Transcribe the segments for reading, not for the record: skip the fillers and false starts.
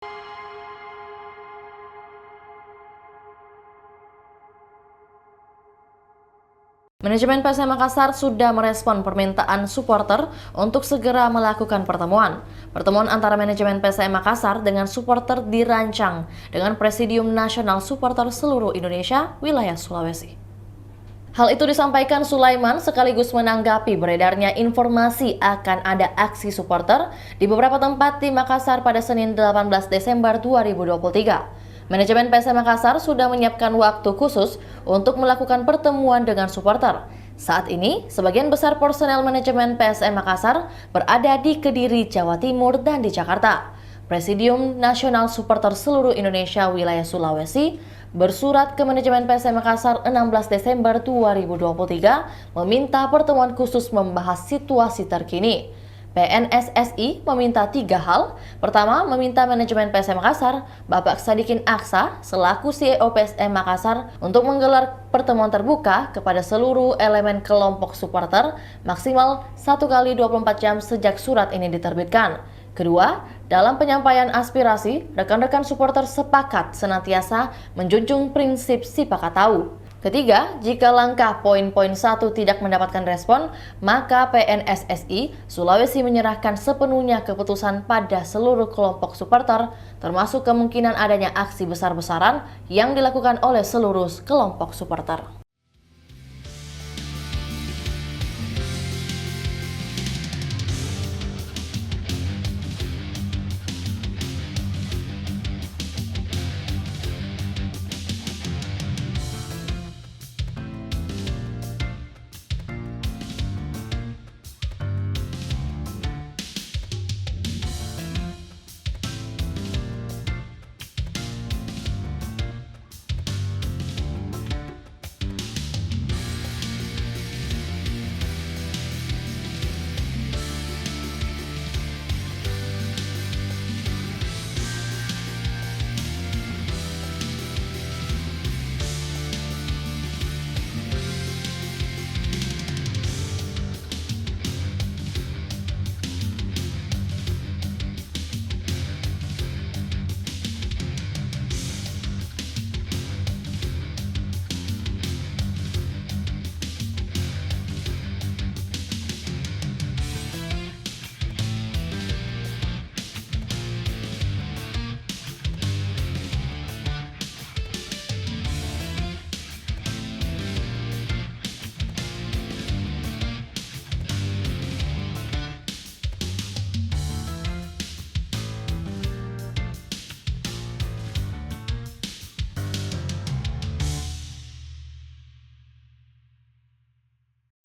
Manajemen PSM Makassar sudah merespon permintaan supporter untuk segera melakukan pertemuan. Pertemuan antara manajemen PSM Makassar dengan supporter dirancang dengan Presidium Nasional Supporter Seluruh Indonesia Wilayah Sulawesi. Hal itu disampaikan Sulaiman sekaligus menanggapi beredarnya informasi akan ada aksi supporter di beberapa tempat di Makassar pada Senin 18 Desember 2023. Manajemen PSM Makassar sudah menyiapkan waktu khusus untuk melakukan pertemuan dengan supporter. Saat ini, sebagian besar personel manajemen PSM Makassar berada di Kediri, Jawa Timur, dan di Jakarta. Presidium Nasional Supporter Seluruh Indonesia Wilayah Sulawesi bersurat ke manajemen PSM Makassar 16 Desember 2023 meminta pertemuan khusus membahas situasi terkini. PNSSI meminta 3 hal. Pertama, meminta manajemen PSM Makassar, Bapak Sadikin Aksa, selaku CEO PSM Makassar, untuk menggelar pertemuan terbuka kepada seluruh elemen kelompok supporter maksimal 1 kali 24 jam sejak surat ini diterbitkan. Kedua, dalam penyampaian aspirasi, rekan-rekan supporter sepakat senantiasa menjunjung prinsip sipakat tahu. Ketiga, jika langkah poin-poin 1 tidak mendapatkan respon, maka PNSSI Sulawesi menyerahkan sepenuhnya keputusan pada seluruh kelompok supporter, termasuk kemungkinan adanya aksi besar-besaran yang dilakukan oleh seluruh kelompok supporter.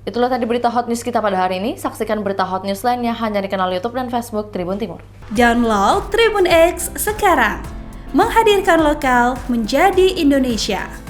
Itulah tadi berita hot news kita pada hari ini. Saksikan berita hot news lainnya hanya di kanal YouTube dan Facebook Tribun Timur. Download Tribun X sekarang. Menghadirkan lokal menjadi Indonesia.